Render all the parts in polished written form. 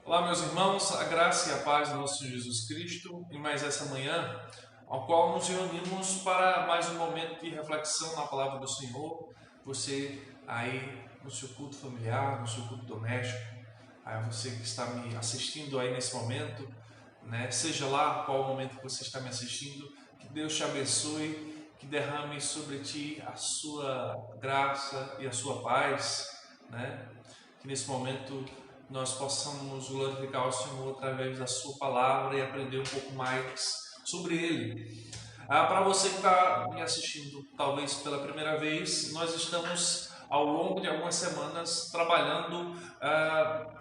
Olá, meus irmãos, a graça e a paz do nosso Senhor Jesus Cristo em mais essa manhã, ao qual nos reunimos para mais um momento de reflexão na palavra do Senhor. Você aí no seu culto familiar, no seu culto doméstico, aí você que está me assistindo aí nesse momento, né? Seja lá qual o momento que você está me assistindo, que Deus te abençoe, que derrame sobre ti a sua graça e a sua paz, né? Que nesse momento nós possamos glorificar o Senhor através da sua palavra e aprender um pouco mais sobre Ele. Para você que está me assistindo, talvez pela primeira vez, nós estamos ao longo de algumas semanas trabalhando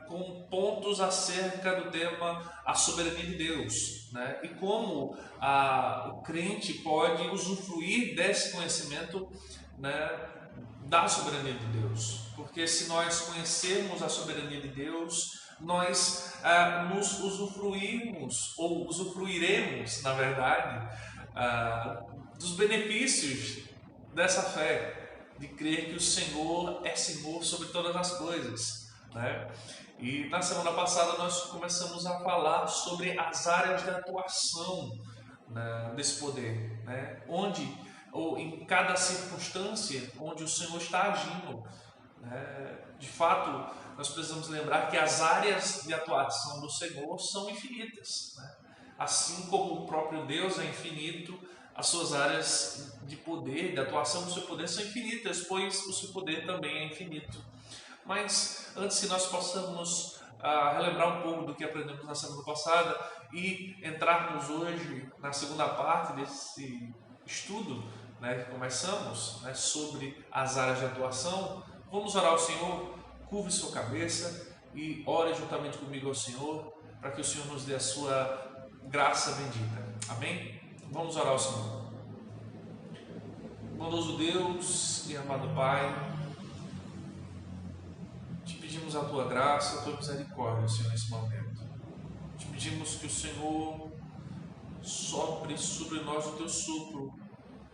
com pontos acerca do tema a soberania de Deus, né? E como o crente pode usufruir desse conhecimento, né, da soberania de Deus, porque se nós conhecermos a soberania de Deus, nós nos usufruirmos, ou usufruiremos, na verdade, dos benefícios dessa fé, de crer que o Senhor é Senhor sobre todas as coisas, né? E na semana passada nós começamos a falar sobre as áreas de atuação, né, desse poder, né? Onde ou em cada circunstância onde o Senhor está agindo, né? De fato, nós precisamos lembrar que as áreas de atuação do Senhor são infinitas, né? Assim como o próprio Deus é infinito, as suas áreas de poder, de atuação do seu poder são infinitas, pois o seu poder também é infinito. Mas antes que nós possamos relembrar um pouco do que aprendemos na semana passada e entrarmos hoje na segunda parte desse estudo, né, que começamos, né, sobre as áreas de atuação, vamos orar ao Senhor. Curve sua cabeça e ore juntamente comigo ao Senhor, para que o Senhor nos dê a sua graça bendita. Amém? Vamos orar ao Senhor. Bondoso Deus e amado Pai, te pedimos a tua graça, a tua misericórdia, Senhor, nesse momento. Te pedimos que o Senhor sopre sobre nós o teu sopro,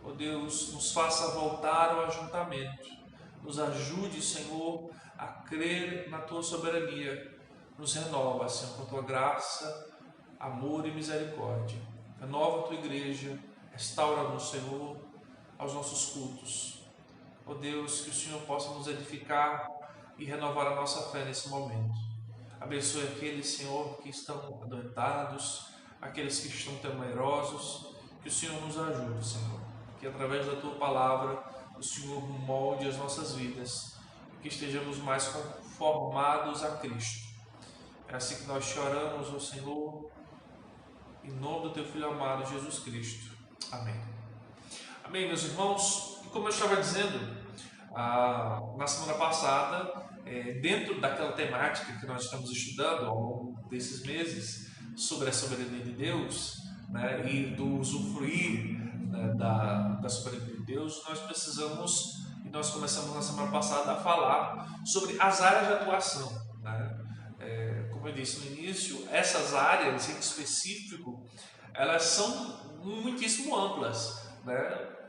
ó Deus, nos faça voltar ao ajuntamento, nos ajude, Senhor, a crer na tua soberania, nos renova, Senhor, com a tua graça, amor e misericórdia. Renova a tua igreja, restaura-nos, Senhor, aos nossos cultos. Ó Deus, que o Senhor possa nos edificar e renovar a nossa fé nesse momento. Abençoe aqueles, Senhor, que estão adoentados, aqueles que estão temerosos, que o Senhor nos ajude, Senhor, que através da tua palavra o Senhor molde as nossas vidas, que estejamos mais conformados a Cristo. É assim que nós te oramos, ó Senhor, em nome do teu Filho amado, Jesus Cristo. Amém. Amém, meus irmãos. E como eu estava dizendo na semana passada, dentro daquela temática que nós estamos estudando ao longo desses meses sobre a soberania de Deus, né, e do usufruir, né, da soberania de Deus, nós precisamos, e nós começamos na semana passada a falar sobre as áreas de atuação, né? Como eu disse no início, essas áreas em específico, elas são muitíssimo amplas, né?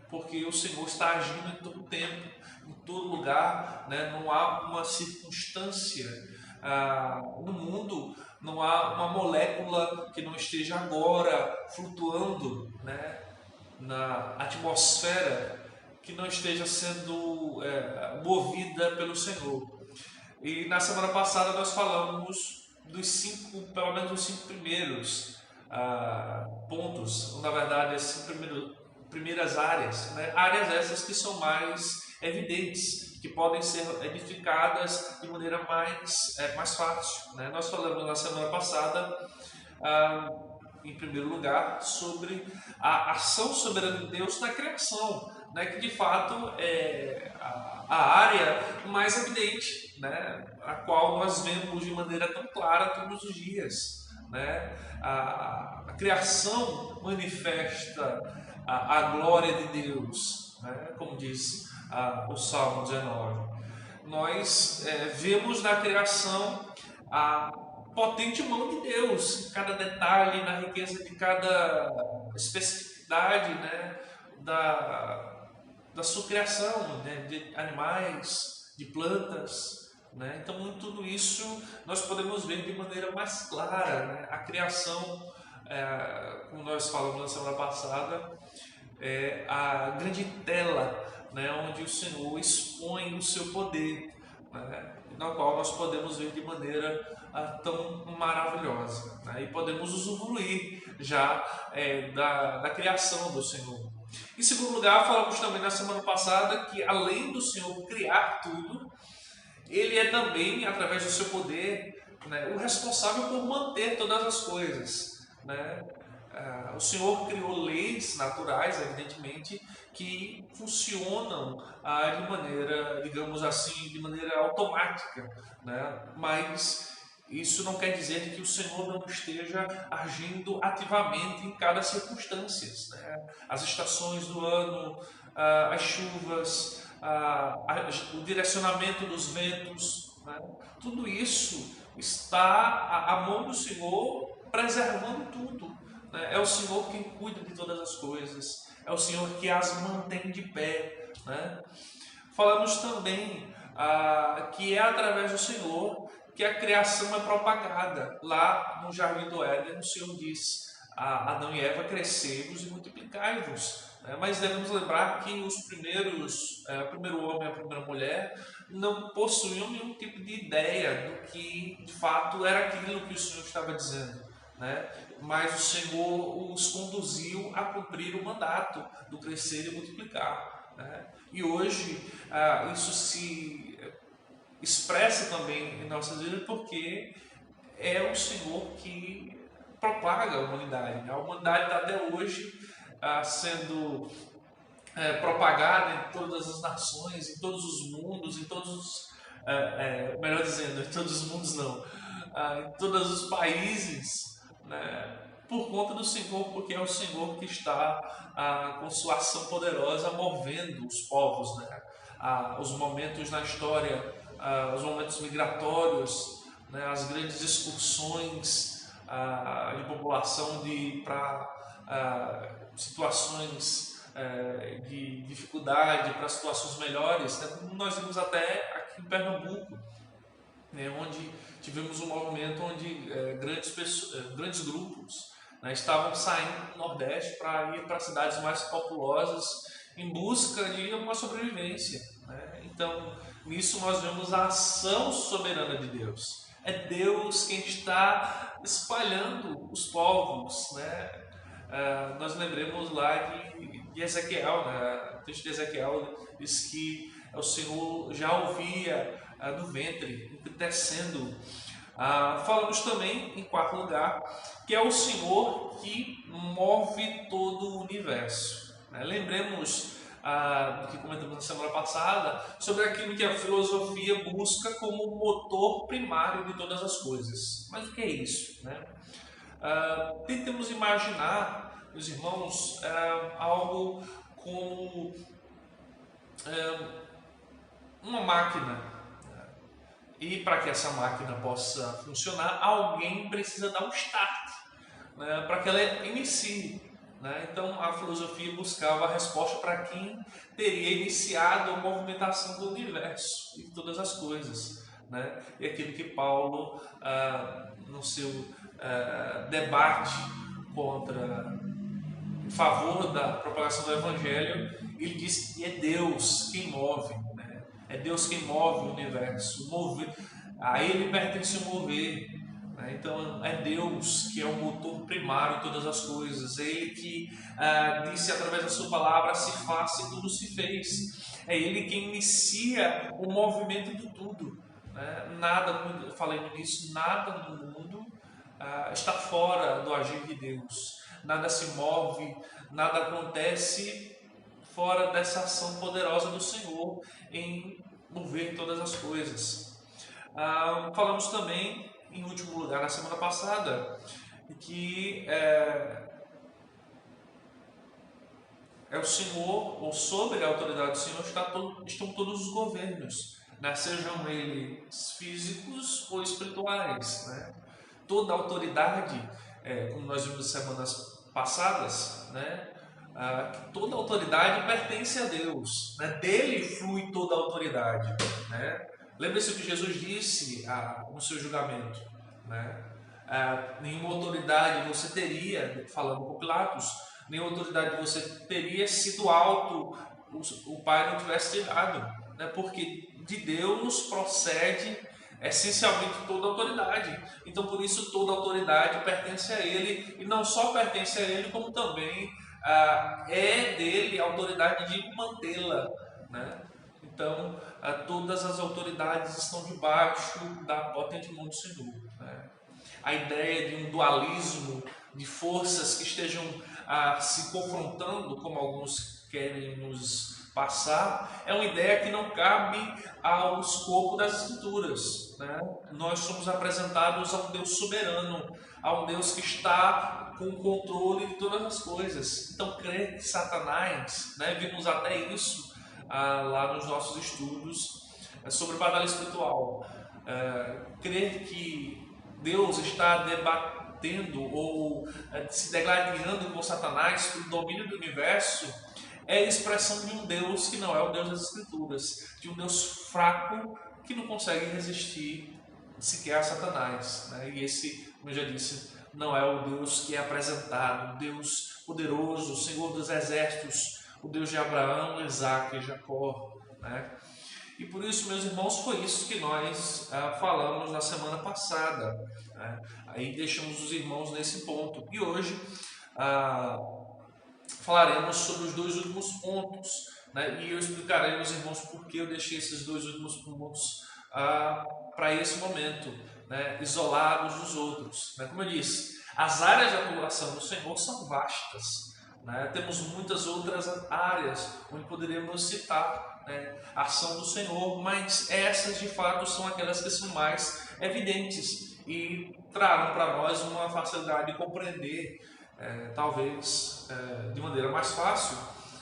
Porque o Senhor está agindo em todo tempo, em todo lugar, né? Não há uma circunstância no mundo, não há uma molécula que não esteja agora flutuando, né, na atmosfera, que não esteja sendo movida pelo Senhor. E na semana passada nós falamos dos pelo menos os 5 primeiros pontos, ou, na verdade, as 5 primeiras áreas, né? Áreas essas que são mais evidentes, que podem ser edificadas de maneira mais fácil, né? Nós falamos na semana passada, em primeiro lugar, sobre a ação soberana de Deus na criação, né? Que de fato é a área mais evidente, né? A qual nós vemos de maneira tão clara todos os dias, né? A criação manifesta a glória de Deus, né? Como diz o Salmo 19. Nós vemos na criação a potente mão de Deus, cada detalhe, na riqueza de cada especificidade, né, da sua criação, né, de animais, de plantas, né? Então, em tudo isso, nós podemos ver de maneira mais clara, né? A criação, como nós falamos na semana passada, é a grande tela, né? Onde o Senhor expõe o seu poder, né? Na qual nós podemos ver de maneira tão maravilhosa, né? E podemos usufruir já da criação do Senhor. Em segundo lugar, falamos também na semana passada que além do Senhor criar tudo, Ele é também, através do seu poder, né, o responsável por manter todas as coisas, né? O Senhor criou leis naturais, evidentemente, que funcionam de maneira, digamos assim, de maneira automática, né? Mas isso não quer dizer que o Senhor não esteja agindo ativamente em cada circunstância, né? As estações do ano, as chuvas, o direcionamento dos ventos, né? Tudo isso está à mão do Senhor, preservando tudo. É o Senhor quem cuida de todas as coisas, é o Senhor que as mantém de pé, né? Falamos também que é através do Senhor que a criação é propagada. Lá no Jardim do Éden, o Senhor diz a Adão e Eva: crescei-vos e multiplicai-vos. Mas devemos lembrar que os o primeiro homem e a primeira mulher, não possuíam nenhum tipo de ideia do que de fato era aquilo que o Senhor estava dizendo, né? Mas o Senhor os conduziu a cumprir o mandato do crescer e multiplicar, né? E hoje isso se expressa também em nossas vidas, porque é o Senhor que propaga a humanidade. A humanidade está até hoje sendo propagada em todas as nações, em todos os mundos, em todos os, melhor dizendo, em todos os mundos não, em todos os países, né? Por conta do Senhor, porque é o Senhor que está com sua ação poderosa movendo os povos, né? Os momentos na história, os momentos migratórios, né? As grandes excursões de população para situações de dificuldade, para situações melhores, né? Como nós vimos até aqui em Pernambuco, né? Onde tivemos um movimento onde grandes grupos, né, estavam saindo do Nordeste para ir para cidades mais populosas em busca de uma sobrevivência, né? Então, nisso nós vemos a ação soberana de Deus. É Deus quem está espalhando os povos, né? Nós lembremos lá de Ezequiel, né? O texto de Ezequiel diz que o Senhor já ouvia do ventre, descendo. Falamos também, em quarto lugar, que é o Senhor que move todo o universo, né? Lembremos do que comentamos na semana passada sobre aquilo que a filosofia busca como o motor primário de todas as coisas. Mas o que é isso, né? Tentemos imaginar, meus irmãos, algo como uma máquina. E para que essa máquina possa funcionar, alguém precisa dar um start, né, para que ela inicie, né? Então a filosofia buscava a resposta para quem teria iniciado a movimentação do universo e de todas as coisas, né? E aquilo que Paulo, no seu debate em favor da propagação do Evangelho, ele diz que é Deus quem move. É Deus quem move o universo. A Ele pertence o mover, né? Então é Deus que é o motor primário de todas as coisas. É Ele que disse através da sua palavra: se faça e tudo se fez. É Ele quem inicia o movimento de tudo, né? Nada, falei no início, nada no mundo está fora do agir de Deus. Nada se move, nada acontece fora dessa ação poderosa do Senhor em mover todas as coisas. Falamos também, em último lugar, na semana passada, que é o Senhor, ou sobre a autoridade do Senhor, estão todos os governos, né? Sejam eles físicos ou espirituais, né? Toda a autoridade, como nós vimos nas semanas passadas, né? Toda a autoridade pertence a Deus, né? Dele flui toda a autoridade, né? Lembre-se o que Jesus disse no seu julgamento, né? Nenhuma autoridade você teria, falando com Pilatos, nenhuma autoridade você teria se do alto o Pai não tivesse tirado, né? Porque de Deus procede essencialmente toda autoridade. Então, por isso, toda autoridade pertence a Ele, e não só pertence a Ele, como também é dele a autoridade de mantê-la, né? Então, todas as autoridades estão debaixo da potente mão do Senhor, né? A ideia de um dualismo de forças que estejam se confrontando, como alguns querem nos passar, é uma ideia que não cabe ao escopo das Escrituras, né? Nós somos apresentados a um Deus soberano, a um Deus que está com o controle de todas as coisas. Então, crer que Satanás, né, vimos até isso lá nos nossos estudos sobre batalha espiritual, crer que Deus está debatendo ou se degladiando com Satanás pelo domínio do universo é a expressão de um Deus que não é o Deus das Escrituras, de um Deus fraco que não consegue resistir sequer a Satanás, né? E esse, como eu já disse, não é o Deus que é apresentado, o Deus poderoso, o Senhor dos exércitos, o Deus de Abraão, Isaac e Jacó, né? E por isso, meus irmãos, foi isso que nós falamos na semana passada, né? Aí deixamos os irmãos nesse ponto. E hoje falaremos sobre os dois últimos pontos, né? E eu explicarei aos irmãos por que eu deixei esses dois últimos pontos para esse momento, né? Isolados dos outros, né? Como eu disse, as áreas de atuação do Senhor são vastas, né? Temos muitas outras áreas onde poderíamos citar, né, a ação do Senhor, mas essas de fato são aquelas que são mais evidentes e trarão para nós uma facilidade de compreender, talvez de maneira mais fácil,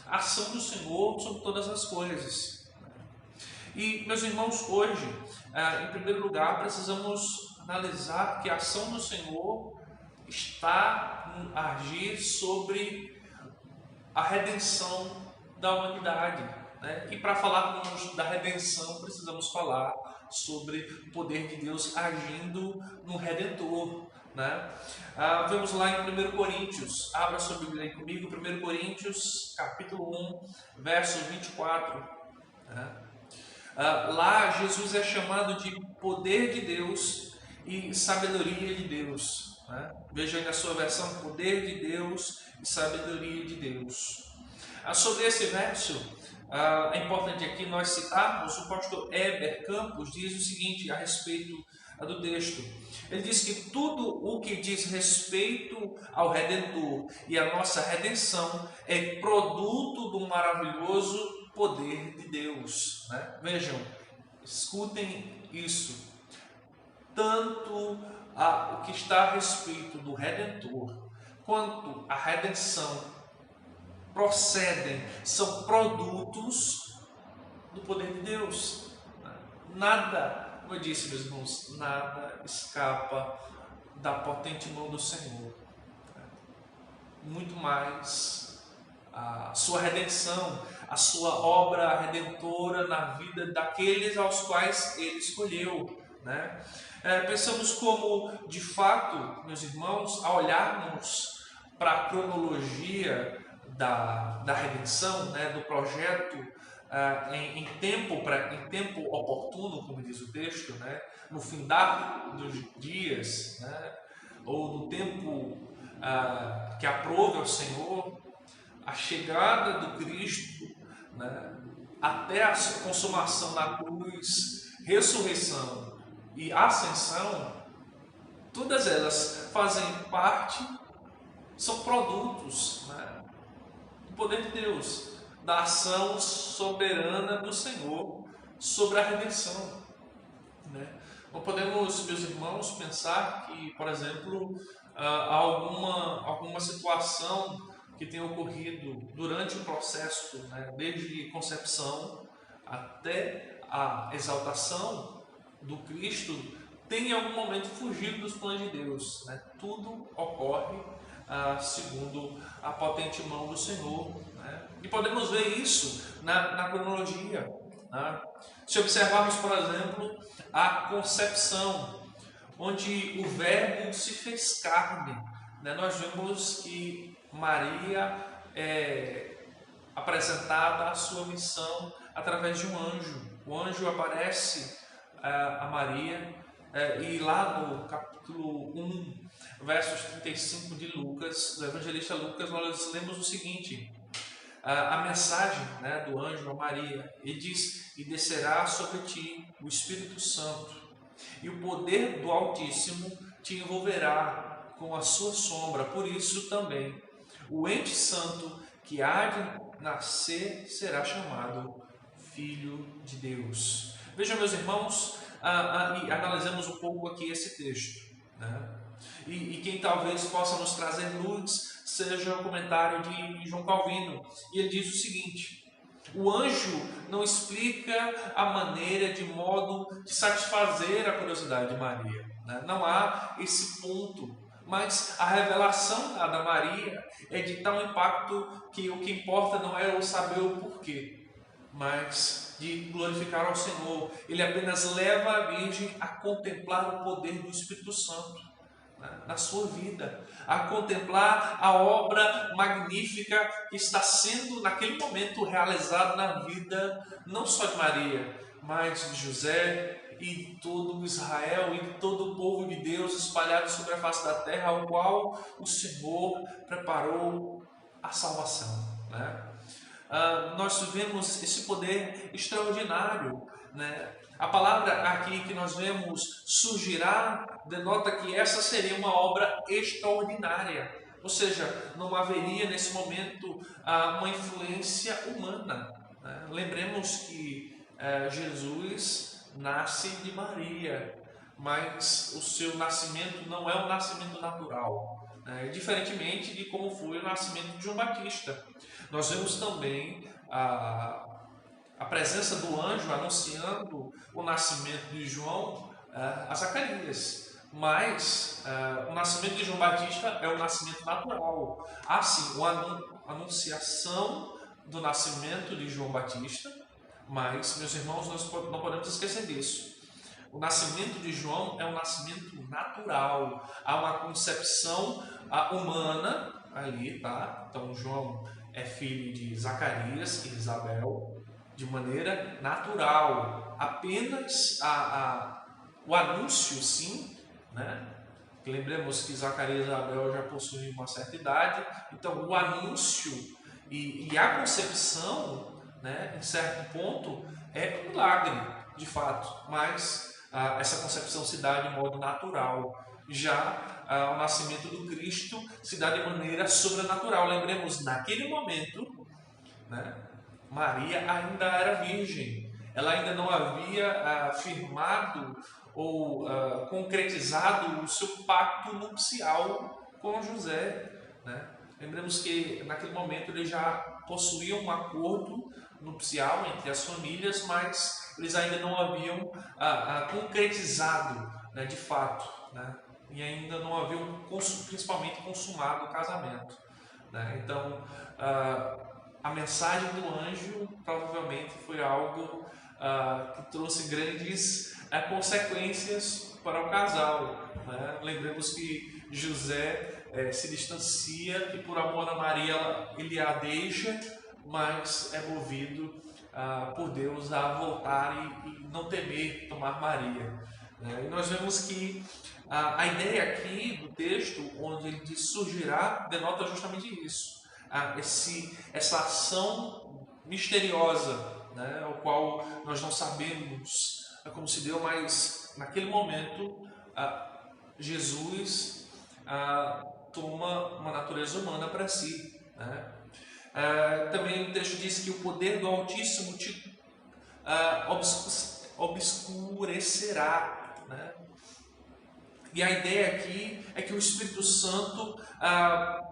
a ação do Senhor sobre todas as coisas. E, meus irmãos, hoje, em primeiro lugar, precisamos analisar que a ação do Senhor está a agir sobre a redenção da humanidade, né? E para falarmos da redenção, precisamos falar sobre o poder de Deus agindo no Redentor, né? Vamos lá em 1 Coríntios, abra sua Bíblia aí comigo, 1 Coríntios, capítulo 1, verso 24. Né? Lá Jesus é chamado de poder de Deus e sabedoria de Deus, né? Veja aí na sua versão, poder de Deus e sabedoria de Deus. Sobre esse verso, é importante aqui nós citarmos o pastor Heber Campos diz o seguinte a respeito do texto. Ele diz que tudo o que diz respeito ao Redentor e à nossa redenção é produto do maravilhoso poder de Deus, né? Vejam, escutem isso. Tanto o que está a respeito do Redentor quanto a redenção são produtos do poder de Deus. Nada, como eu disse, meus irmãos, nada escapa da potente mão do Senhor. Muito mais a sua redenção, a sua obra redentora na vida daqueles aos quais Ele escolheu, né? Pensamos como, de fato, meus irmãos, ao olharmos para a cronologia da redenção, né, do projeto em tempo oportuno, como diz o texto, né, no findar dos dias, né, ou no tempo que aprove ao Senhor, a chegada do Cristo, né, até a consumação da cruz, ressurreição e ascensão, todas elas fazem parte, são produtos, né, do poder de Deus, da ação soberana do Senhor sobre a redenção, né? Não podemos, meus irmãos, pensar que, por exemplo, alguma situação que tenha ocorrido durante o processo, né, desde concepção até a exaltação do Cristo, tem em algum momento fugido dos planos de Deus, né? Tudo ocorre segundo a potente mão do Senhor, né? E podemos ver isso na cronologia. Né? Se observarmos, por exemplo, a concepção, onde o Verbo se fez carne, né? Nós vemos que Maria é apresentada a sua missão através de um anjo. O anjo aparece a Maria e lá no capítulo 1, versos 35 de Lucas, do evangelista Lucas, nós lemos o seguinte: a mensagem, né, do anjo a Maria, ele diz: e descerá sobre ti o Espírito Santo, e o poder do Altíssimo te envolverá com a sua sombra. Por isso também o ente santo que há de nascer será chamado Filho de Deus. Vejam, meus irmãos, e analisamos um pouco aqui esse texto, né? E quem talvez possa nos trazer luz seja o comentário de João Calvino. E ele diz o seguinte: o anjo não explica a maneira de modo de satisfazer a curiosidade de Maria, né? Não há esse ponto, mas a revelação dada a Maria é de tal impacto que o que importa não é o saber o porquê, mas de glorificar ao Senhor. Ele apenas leva a Virgem a contemplar o poder do Espírito Santo na sua vida, a contemplar a obra magnífica que está sendo naquele momento realizada na vida não só de Maria, mas de José e de todo Israel e de todo o povo de Deus espalhado sobre a face da terra, ao qual o Senhor preparou a salvação, né? Nós vemos esse poder extraordinário, né? A palavra aqui que nós vemos, surgirá, denota que essa seria uma obra extraordinária. Ou seja, não haveria nesse momento uma influência humana, né? Lembremos que Jesus nasce de Maria, mas o seu nascimento não é um nascimento natural, né? Diferentemente de como foi o nascimento de João Batista. Nós vemos também a presença do anjo anunciando o nascimento de João a Zacarias. Mas o nascimento de João Batista é um nascimento natural. Há sim uma anunciação do nascimento de João Batista, mas, meus irmãos, nós não podemos esquecer disso. O nascimento de João é um nascimento natural. Há uma concepção humana ali, tá? Então, João é filho de Zacarias e Isabel de maneira natural. Apenas o anúncio, sim, né? Lembremos que Zacarias e Isabel já possuem uma certa idade. Então, o anúncio e a concepção, né, em certo ponto, é um milagre, de fato. Mas essa concepção se dá de modo natural. Já o nascimento do Cristo se dá de maneira sobrenatural. Lembremos, naquele momento, né, Maria ainda era virgem. Ela ainda não havia firmado ou concretizado o seu pacto nupcial com José, né? Lembremos que naquele momento eles já possuíam um acordo nupcial entre as famílias, mas eles ainda não haviam concretizado, né, de fato, né? E ainda não haviam principalmente consumado o casamento, né? Então a mensagem do anjo provavelmente foi algo que trouxe grandes consequências para o casal, né? Lembremos que José se distancia e por amor a Maria ele a deixa, mas é movido por Deus a voltar e não temer tomar Maria, né? E nós vemos que a ideia aqui do texto, onde ele diz surgirá, denota justamente isso. Essa ação misteriosa, né, ao qual nós não sabemos como se deu, mas naquele momento Jesus toma uma natureza humana para si, né? Também o texto diz que o poder do Altíssimo te obscurecerá, né? E a ideia aqui é que o Espírito Santo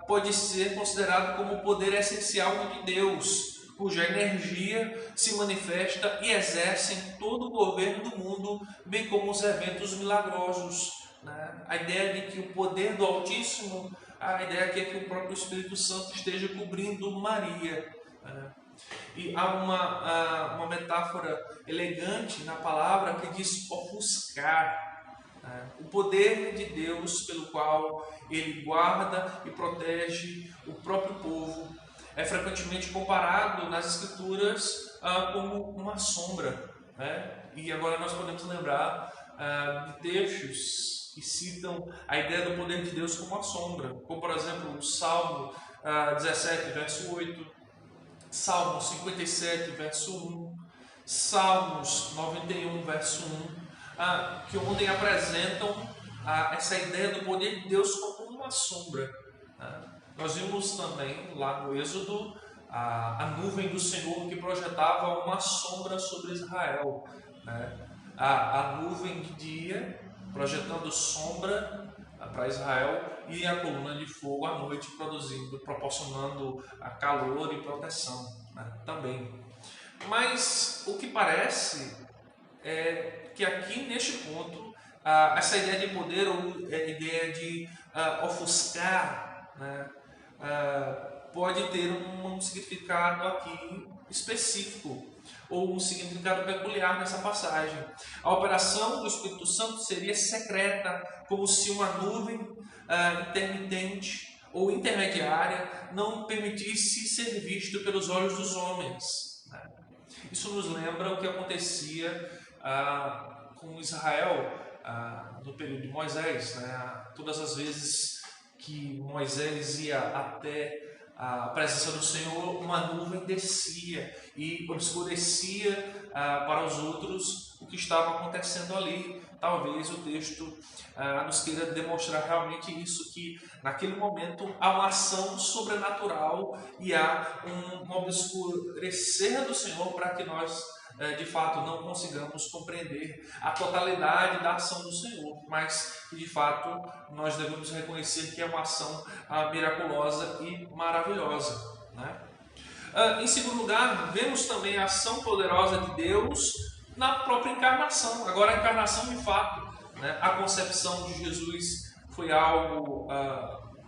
pode ser considerado como o poder essencial de Deus, cuja energia se manifesta e exerce em todo o governo do mundo, bem como os eventos milagrosos, né? A ideia de que o poder do Altíssimo, a ideia aqui é que o próprio Espírito Santo esteja cobrindo Maria, né? E há uma metáfora elegante na palavra que diz ofuscar, né? O poder de Deus pelo qual Ele guarda e protege o próprio povo é frequentemente comparado nas Escrituras como uma sombra, né? E agora nós podemos lembrar de textos que citam a ideia do poder de Deus como uma sombra, como por exemplo o Salmo 17, verso 8, Salmo 57, verso 1, Salmos 91, verso 1, que onde apresentam essa ideia do poder de Deus como uma sombra. Nós vimos também lá no Êxodo a nuvem do Senhor que projetava uma sombra sobre Israel, né? A nuvem de dia projetando sombra para Israel e a coluna de fogo à noite proporcionando calor e proteção, né? Também. Mas o que parece é que aqui neste ponto essa ideia de poder ou a ideia de ofuscar, né, pode ter um significado aqui específico ou um significado peculiar nessa passagem. A operação do Espírito Santo seria secreta, como se uma nuvem intermitente ou intermediária não permitisse ser visto pelos olhos dos homens, né? Isso nos lembra o que acontecia com Israel no período de Moisés, né? Todas as vezes que Moisés ia até a presença do Senhor, uma nuvem descia e escurecia para os outros o que estava acontecendo ali. Talvez o texto nos queira demonstrar realmente isso, que naquele momento há uma ação sobrenatural e há um obscurecer do Senhor para que nós de fato não consigamos compreender a totalidade da ação do Senhor, mas que de fato nós devemos reconhecer que é uma ação miraculosa e maravilhosa, né? Em segundo lugar, vemos também a ação poderosa de Deus na própria encarnação. Agora a encarnação de fato, né? A concepção de Jesus foi algo,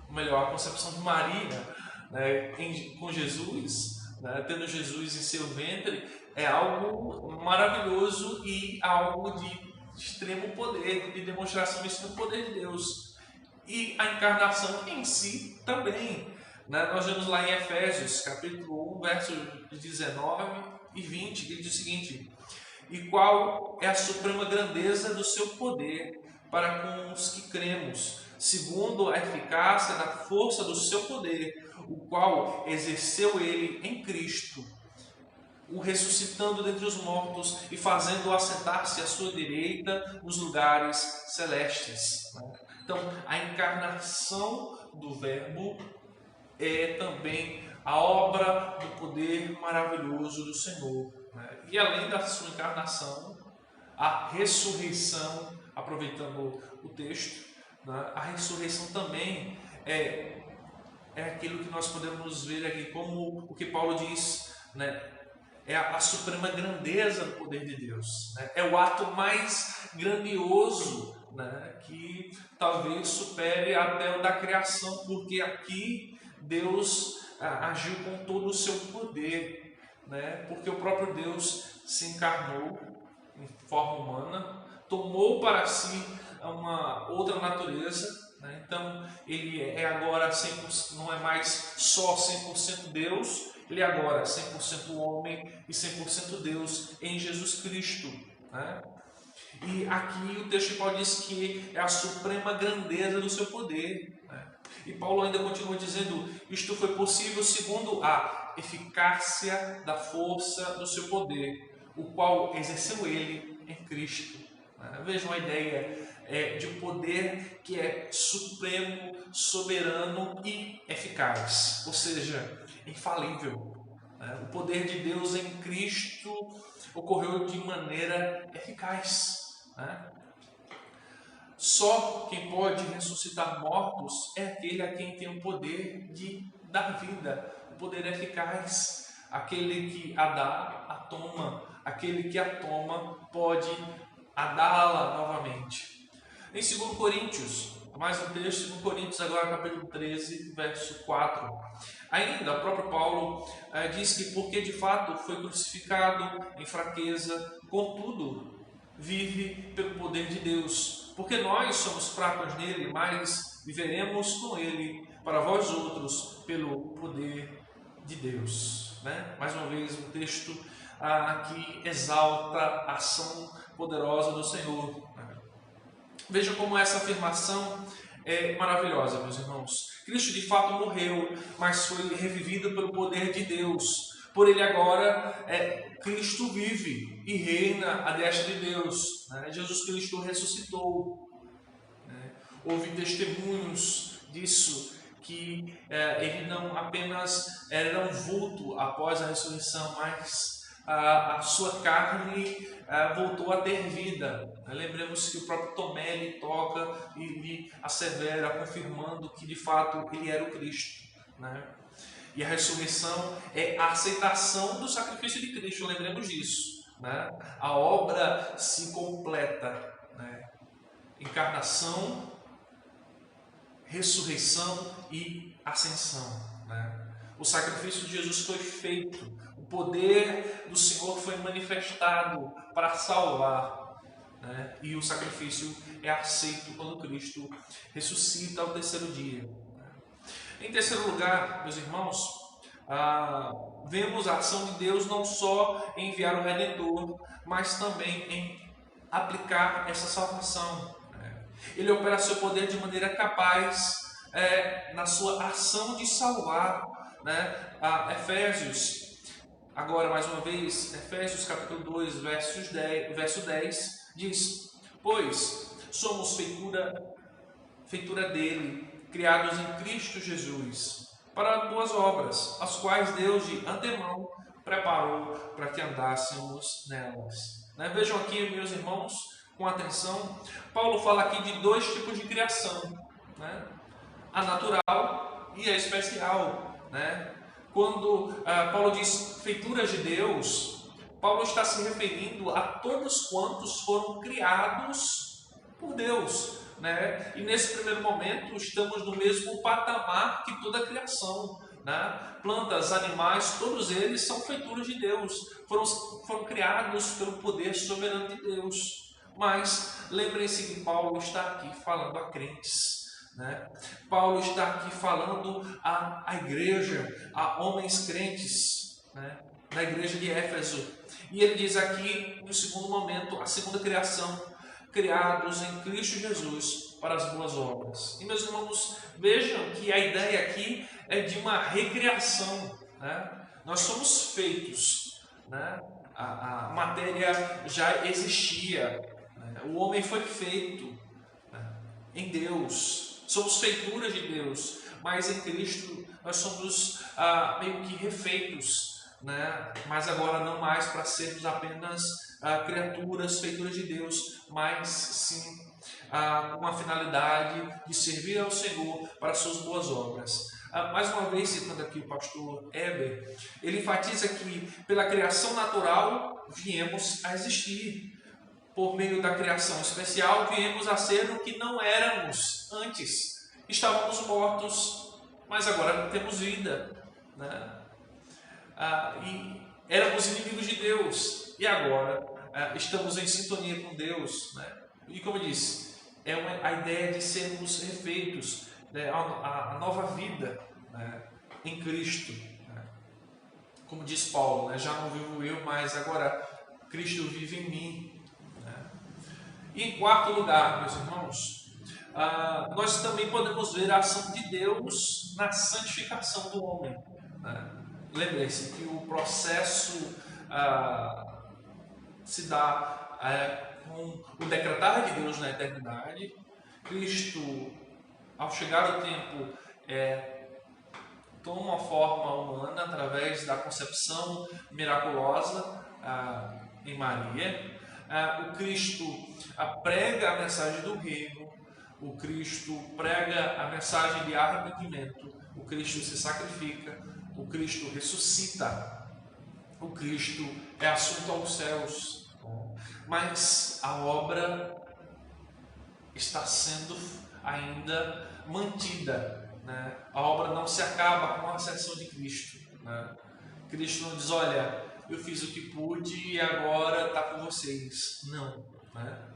melhor, a concepção de Maria, né, com Jesus, né, tendo Jesus em seu ventre, é algo maravilhoso e algo de extremo poder, de demonstração do extremo poder de Deus. E a encarnação em si também, né? Nós vemos lá em Efésios, capítulo 1, versos 19 e 20, que ele diz o seguinte: e qual é a suprema grandeza do seu poder para com os que cremos, segundo a eficácia da força do seu poder, o qual exerceu ele em Cristo, o ressuscitando dentre os mortos e fazendo-o assentar-se à sua direita nos lugares celestes. Então, a encarnação do Verbo é também a obra do poder maravilhoso do Senhor. E além da sua encarnação, a ressurreição, aproveitando o texto, a ressurreição também é aquilo que nós podemos ver aqui como o que Paulo diz, né? É a suprema grandeza do poder de Deus, né? É o ato mais grandioso, né, que talvez supere até o da criação, porque aqui Deus agiu com todo o seu poder, né? Porque o próprio Deus se encarnou em forma humana, tomou para si uma outra natureza, né? Então ele é agora 100%, não é mais só 100% Deus, ele é agora 100% homem e 100% Deus em Jesus Cristo, né? E aqui o texto de Paulo diz que é a suprema grandeza do seu poder, né? E Paulo ainda continua dizendo: isto foi possível segundo a eficácia da força do seu poder, o qual exerceu ele em Cristo. Vejam a ideia de um poder que é supremo, soberano e eficaz, ou seja, infalível. O poder de Deus em Cristo ocorreu de maneira eficaz. Só quem pode ressuscitar mortos é aquele a quem tem o poder de dar vida, o poder eficaz. Aquele que a dá, a toma. Aquele que a toma pode a dá-la novamente. Em 2 Coríntios, mais um texto, em Coríntios, agora capítulo 13, verso 4. Ainda, o próprio Paulo diz que porque de fato foi crucificado em fraqueza, contudo, vive pelo poder de Deus. Porque nós somos fracos nele, mas viveremos com ele para vós outros pelo poder de Deus. Né? Mais uma vez, um texto que exalta a ação poderosa do Senhor. Veja como essa afirmação é maravilhosa, meus irmãos. Cristo de fato morreu, mas foi revivido pelo poder de Deus. Por ele agora, Cristo vive e reina à destra de Deus. Né? Jesus Cristo ressuscitou. Né? Houve testemunhos disso, que ele não apenas era um vulto após a ressurreição, mas a sua carne voltou a ter vida. Lembremos que o próprio Tomé lhe toca e lhe assevera, confirmando que de fato ele era o Cristo. Né? E a ressurreição é a aceitação do sacrifício de Cristo, lembremos disso. Né? A obra se completa. Né? Encarnação, ressurreição e ascensão. Né? O sacrifício de Jesus foi feito, o poder do Senhor foi manifestado para salvar. Né? E o sacrifício é aceito quando Cristo ressuscita ao terceiro dia. Em terceiro lugar, meus irmãos, vemos a ação de Deus não só em enviar o Redentor, mas também em aplicar essa salvação. Ele opera seu poder de maneira capaz na sua ação de salvar. Né? Efésios, agora mais uma vez, Efésios capítulo 2, verso 10, diz: pois somos feitura dele, criados em Cristo Jesus, para boas obras, as quais Deus de antemão preparou para que andássemos nelas. Né? Vejam aqui, meus irmãos, com atenção, Paulo fala aqui de dois tipos de criação, né? A natural e a especial. Né? Quando Paulo diz feituras de Deus, Paulo está se referindo a todos quantos foram criados por Deus. Né? E nesse primeiro momento estamos no mesmo patamar que toda a criação. Né? Plantas, animais, todos eles são feituras de Deus, foram criados pelo poder soberano de Deus. Mas lembrem-se que Paulo está aqui falando a crentes. Né? Paulo está aqui falando à igreja, a homens crentes, né? Na igreja de Éfeso. E ele diz aqui, no segundo momento, a segunda criação, criados em Cristo Jesus para as boas obras. E meus irmãos, vejam que a ideia aqui é de uma recriação. Né? Nós somos feitos. Né? A matéria já existia. Né? O homem foi feito em Deus. Somos feituras de Deus, mas em Cristo nós somos meio que refeitos, né? Mas agora não mais para sermos apenas criaturas, feituras de Deus, mas sim com a finalidade de servir ao Senhor para as suas boas obras. Mais uma vez, citando aqui o pastor Heber, ele enfatiza que pela criação natural viemos a existir. Por meio da criação especial, viemos a ser o que não éramos antes. Estávamos mortos, mas agora temos vida. Né? E éramos inimigos de Deus, e agora estamos em sintonia com Deus. Né? E como eu disse, a ideia de sermos refeitos, né? a nova vida, né? Em Cristo. Né? Como diz Paulo, né? Já não vivo eu, mas agora Cristo vive em mim. E em quarto lugar, meus irmãos, nós também podemos ver a ação de Deus na santificação do homem. Né? Lembre-se que o processo se dá com o decretar de Deus na eternidade. Cristo, ao chegar o tempo, toma uma forma humana através da concepção miraculosa em Maria. O Cristo prega a mensagem do reino, o Cristo prega a mensagem de arrependimento, o Cristo se sacrifica, o Cristo ressuscita, o Cristo é assunto aos céus. Mas a obra está sendo ainda mantida, né? A obra não se acaba com a ascensão de Cristo, né? Cristo não diz, olha, eu fiz o que pude e agora está com vocês. Não, né?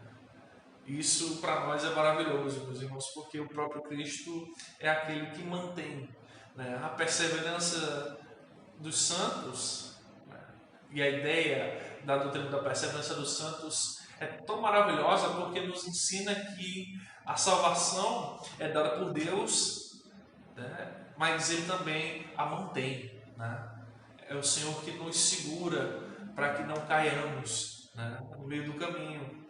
Isso para nós é maravilhoso, meus irmãos, porque o próprio Cristo é aquele que mantém, né, a perseverança dos santos, né? E a ideia da doutrina da perseverança dos santos é tão maravilhosa porque nos ensina que a salvação é dada por Deus, né? Mas Ele também a mantém, né? É o Senhor que nos segura para que não caiamos, né, no meio do caminho.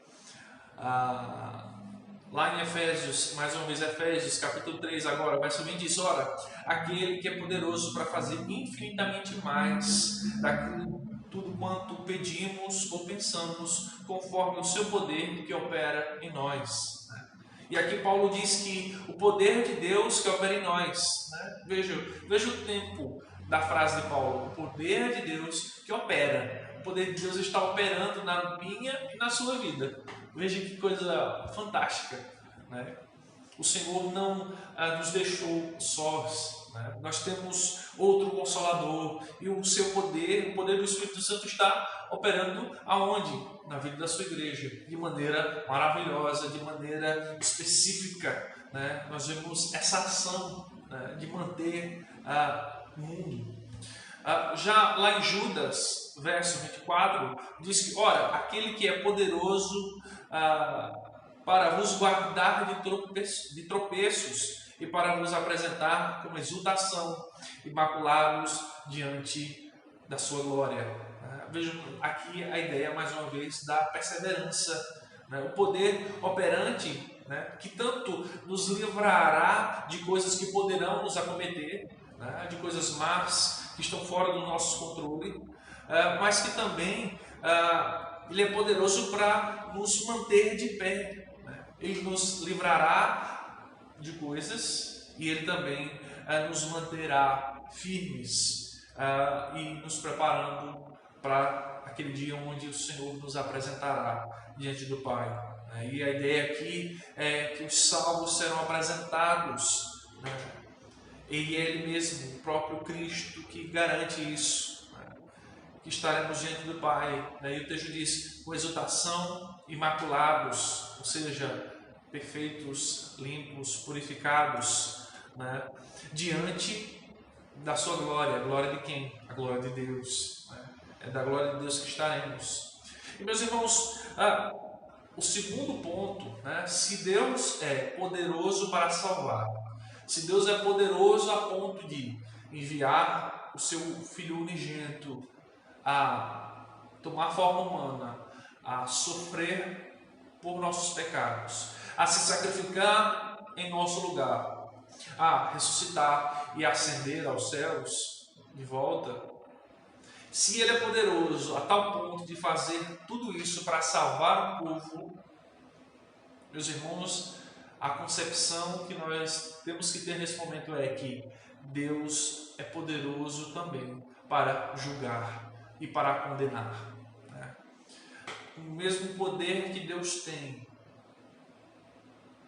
Lá em Efésios, mais uma vez Efésios capítulo 3 agora, verso 20 diz, ora, aquele que é poderoso para fazer infinitamente mais daquilo tudo quanto pedimos ou pensamos, conforme o seu poder que opera em nós. E aqui Paulo diz que o poder de Deus que opera em nós, né? Veja o tempo da frase de Paulo, o poder de Deus que opera. O poder de Deus está operando na minha e na sua vida. Veja que coisa fantástica, né? O Senhor não nos deixou sós, né? Nós temos outro Consolador e o seu poder, o poder do Espírito Santo está operando aonde? Na vida da sua igreja, de maneira maravilhosa, de maneira específica, né? Nós vemos essa ação, né, de manter o mundo. Já lá em Judas, verso 24, diz que, ora, aquele que é poderoso para vos guardar de tropeços e para vos apresentar com exultação, imaculados diante da sua glória. Vejam aqui a ideia, mais uma vez, da perseverança, né? O poder operante, né, que tanto nos livrará de coisas que poderão nos acometer, né, de coisas más que estão fora do nosso controle, mas que também Ele é poderoso para nos manter de pé, né? Ele nos livrará de coisas e Ele também nos manterá firmes e nos preparando para aquele dia onde o Senhor nos apresentará diante do Pai. E a ideia aqui é que os salvos serão apresentados, né? E é Ele mesmo, o próprio Cristo, que garante isso, né? Que estaremos diante do Pai. E o texto diz, com exultação, imaculados, ou seja, perfeitos, limpos, purificados, né? Diante da sua glória. A glória de quem? A glória de Deus, né? É da glória de Deus que estaremos. E meus irmãos, o segundo ponto, né? Se Deus é poderoso para salvar, se Deus é poderoso a ponto de enviar o seu Filho unigênito a tomar forma humana, a sofrer por nossos pecados, a se sacrificar em nosso lugar, a ressuscitar e ascender aos céus de volta, se Ele é poderoso a tal ponto de fazer tudo isso para salvar o povo, meus irmãos, a concepção que nós temos que ter nesse momento é que Deus é poderoso também para julgar e para condenar, né? O mesmo poder que Deus tem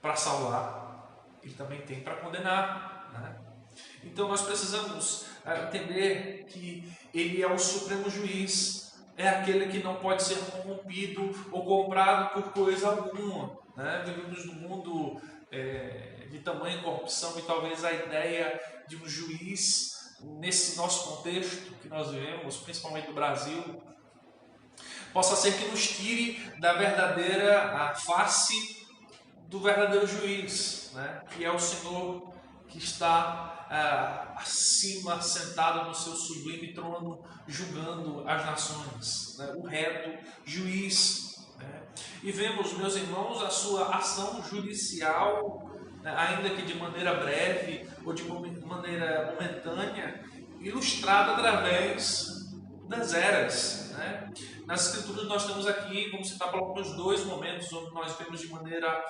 para salvar, Ele também tem para condenar, né? Então nós precisamos entender que Ele é o supremo juiz, é aquele que não pode ser corrompido ou comprado por coisa alguma, né? Vivemos num mundo de tamanha corrupção e talvez a ideia de um juiz nesse nosso contexto que nós vivemos, principalmente no Brasil, possa ser que nos tire da verdadeira face do verdadeiro juiz, né? Que é o Senhor que está acima, sentado no seu sublime trono, julgando as nações, né? O reto juiz, né? E vemos, meus irmãos, a sua ação judicial, né? Ainda que de maneira breve ou de maneira momentânea, ilustrada através das eras, né? Nas Escrituras nós temos aqui, vamos citar pelo menos dois momentos onde nós vemos de maneira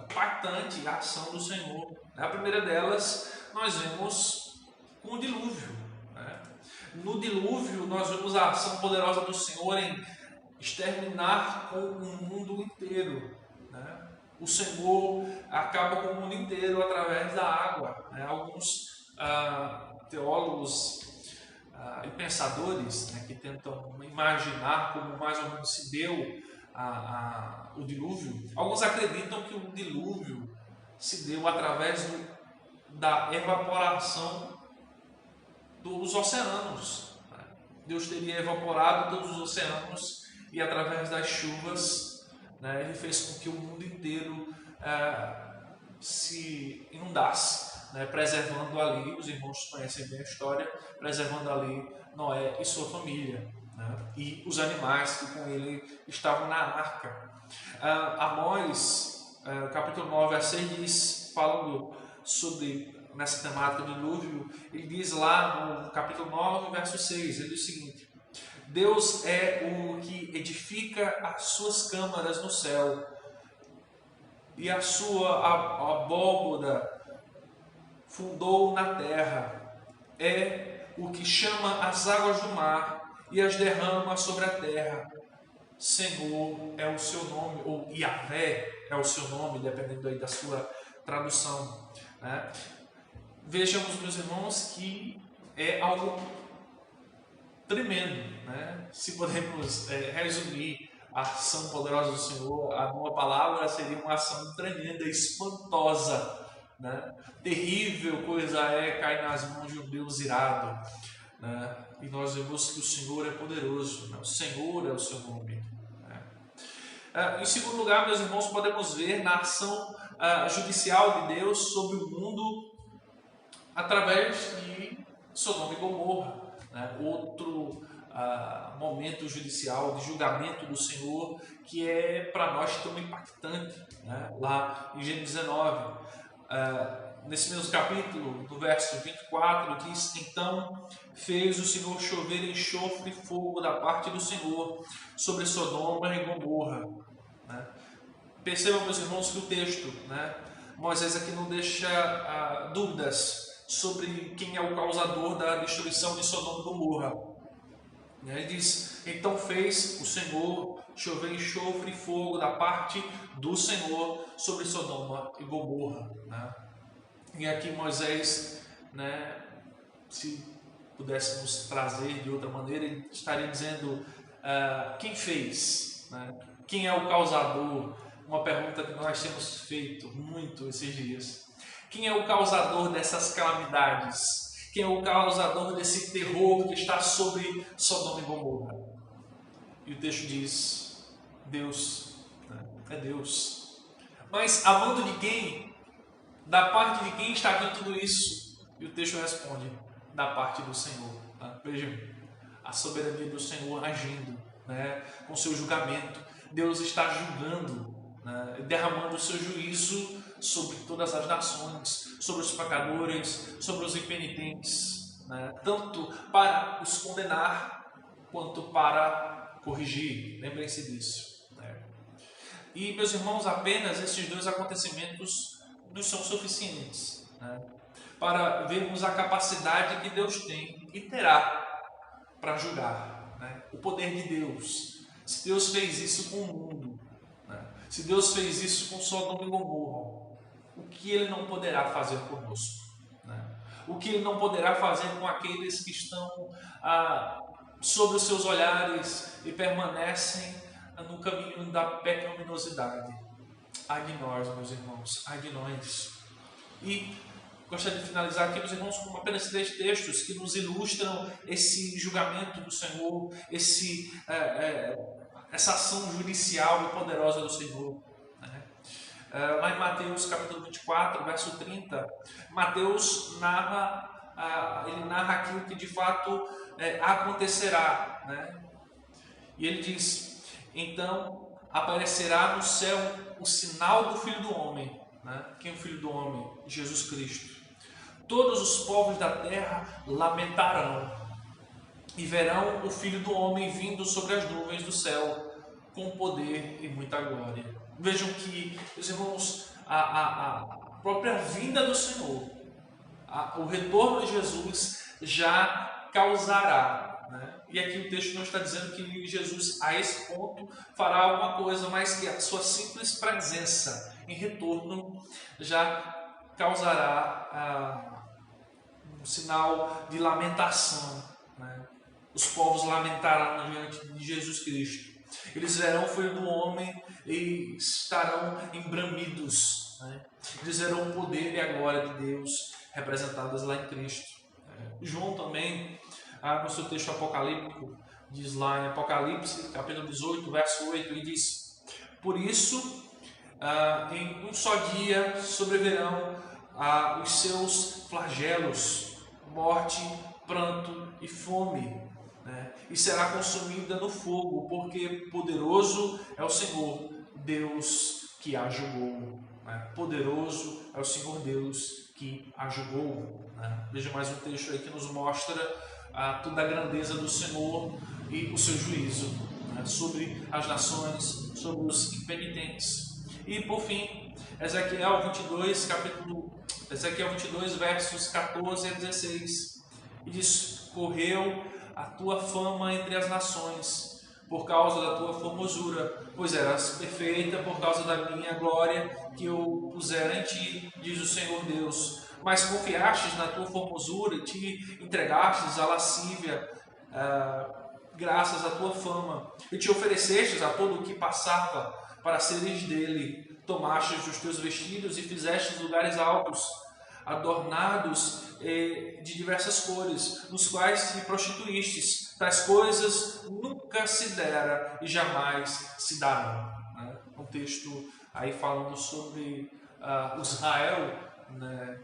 impactante a ação do Senhor. A primeira delas nós vemos com o dilúvio, né? No dilúvio nós vemos a ação poderosa do Senhor em exterminar com o mundo inteiro, né? o Senhor acaba com o mundo inteiro através da água. Alguns teólogos e pensadores, que tentam imaginar como mais ou menos se deu o dilúvio, alguns acreditam que o dilúvio se deu através da evaporação dos oceanos. Deus teria evaporado todos os oceanos e através das chuvas, ele fez com que o mundo inteiro se inundasse, preservando ali, os irmãos conhecem bem a história, preservando ali Noé e sua família, e os animais que com ele estavam na arca. Amós, capítulo 9 a 6 diz, falando sobre nessa temática do dilúvio, ele diz lá no capítulo 9, verso 6, ele diz o seguinte: Deus é o que edifica as suas câmaras no céu, e a sua abóboda fundou na terra. É o que chama as águas do mar e as derrama sobre a terra. Senhor é o seu nome, ou Yahvé é o seu nome, dependendo aí da sua tradução. Vejamos, meus irmãos, que é algo tremendo. Se podemos resumir a ação poderosa do Senhor, uma palavra seria uma ação tremenda, espantosa. Terrível coisa é cair nas mãos de um Deus irado. E nós vemos que o Senhor é poderoso, o Senhor é o seu nome. Em segundo lugar, meus irmãos, podemos ver na ação judicial de Deus sobre o mundo através de Sodoma e Gomorra. Outro momento judicial de julgamento do Senhor que é para nós tão impactante. Lá em Gênesis 19, nesse mesmo capítulo, no verso 24, diz: Então fez o Senhor chover enxofre e fogo da parte do Senhor sobre Sodoma e Gomorra. Percebam, meus irmãos, que o texto, Moisés aqui não deixa dúvidas sobre quem é o causador da destruição de Sodoma e Gomorra. Ele diz: Então fez o Senhor chover enxofre e fogo da parte do Senhor sobre Sodoma e Gomorra. E aqui Moisés, se pudéssemos trazer de outra maneira, ele estaria dizendo quem fez, quem é o causador. Uma pergunta que nós temos feito muito esses dias: quem é o causador dessas calamidades? Quem é o causador desse terror que está sobre Sodoma e Gomorra? E o texto diz: Deus. É Deus. Mas a mando de quem? Da parte de quem está aqui tudo isso? E o texto responde: da parte do Senhor. Vejam, a soberania do Senhor agindo, com seu julgamento. Deus está julgando, derramando o seu juízo sobre todas as nações, sobre os pecadores, sobre os impenitentes, tanto para os condenar quanto para corrigir. Lembrem-se disso. E, meus irmãos, apenas esses dois acontecimentos nos são suficientes para vermos a capacidade que Deus tem e terá para julgar. O poder de Deus. Se Deus fez isso com o mundo, se Deus fez isso com Sodoma e Gomorra, o que Ele não poderá fazer conosco? O que Ele não poderá fazer com aqueles que estão sobre os seus olhares e permanecem no caminho da pecaminosidade? Ai de nós, meus irmãos, ai de nós. E gostaria de finalizar aqui, meus irmãos, com apenas 3 textos que nos ilustram esse julgamento do Senhor, essa ação judicial e poderosa do Senhor. Lá em Mateus capítulo 24, verso 30, Mateus narra aquilo que de fato acontecerá. E ele diz: Então aparecerá no céu o sinal do Filho do Homem. Quem é o Filho do Homem? Jesus Cristo. Todos os povos da terra lamentarão e verão o Filho do Homem vindo sobre as nuvens do céu com poder e muita glória. Vejam que, meus irmãos, a própria vinda do Senhor, o retorno de Jesus já causará né? E aqui o texto não está dizendo que Jesus, a esse ponto, fará alguma coisa, mas que a sua simples presença em retorno já causará um sinal de lamentação, né? Os povos lamentarão diante de Jesus Cristo. Eles verão o Filho do Homem e estarão embramidos, né? Eles verão o poder e a glória de Deus representadas lá em Cristo. João também, no seu texto apocalíptico, diz lá em Apocalipse, capítulo 18, verso 8, ele diz: por isso, em um só dia sobrevirão os seus flagelos, morte, pranto e fome, né? E será consumida no fogo, porque poderoso é o Senhor Deus que a julgou, né? Poderoso é o Senhor Deus que a julgou, né? Veja mais um texto aí que nos mostra toda a grandeza do Senhor e o seu juízo, né? Sobre as nações, sobre os impenitentes. E por fim, Ezequiel 22, versos 14 a 16, e diz: correu a tua fama entre as nações, por causa da tua formosura, pois eras perfeita por causa da minha glória que eu pusera em ti, diz o Senhor Deus. Mas confiastes na tua formosura e te entregastes à lascívia, graças à tua fama, e te oferecestes a todo o que passava para seres dele. Tomastes os teus vestidos e fizestes lugares altos, adornados de diversas cores, nos quais te prostituístes. Tais coisas nunca se dera e jamais se darão. Né? Um texto aí falando sobre o Israel, né?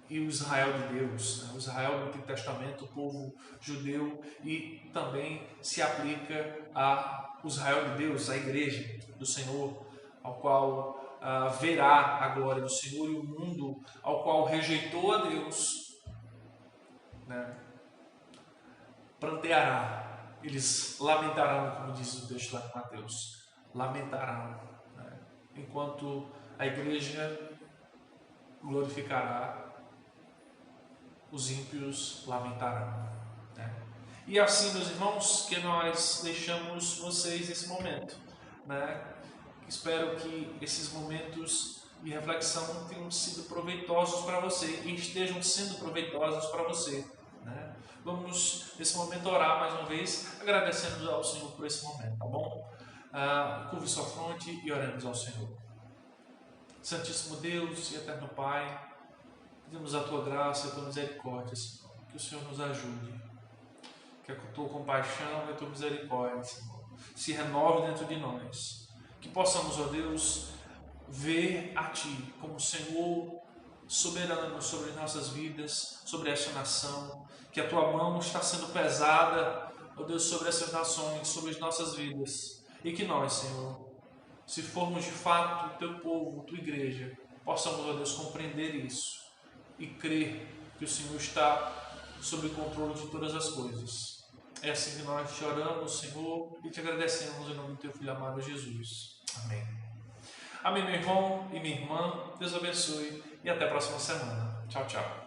E o Israel de Deus, né? O Israel do Antigo Testamento, o povo judeu, e também se aplica ao Israel de Deus, a igreja do Senhor, ao qual verá a glória do Senhor, e o mundo ao qual rejeitou a Deus, né, pranteará, eles lamentarão, como diz o texto lá de Mateus, lamentarão, né, enquanto a igreja glorificará, os ímpios lamentarão, né? E assim, meus irmãos, que nós deixamos vocês nesse momento, né? Espero que esses momentos de reflexão tenham sido proveitosos para você e estejam sendo proveitosos para você, né? Vamos, nesse momento, orar mais uma vez, agradecendo ao Senhor por esse momento, tá bom? Curve sua fronte e oremos ao Senhor. Santíssimo Deus e eterno Pai, pedimos a Tua graça e a Tua misericórdia, Senhor, que o Senhor nos ajude, que a Tua compaixão e a Tua misericórdia, Senhor, se renove dentro de nós. Que possamos, ó Deus, ver a Ti como Senhor soberano sobre nossas vidas, sobre esta nação, que a Tua mão está sendo pesada, ó Deus, sobre essas nações, sobre as nossas vidas, e que nós, Senhor, se formos de fato o Teu povo, Tua igreja, possamos, ó Deus, compreender isso e crer que o Senhor está sob o controle de todas as coisas. É assim que nós te oramos, Senhor, e te agradecemos em nome do Teu Filho amado Jesus. Amém. Amém, meu irmão e minha irmã. Deus abençoe e até a próxima semana. Tchau, tchau.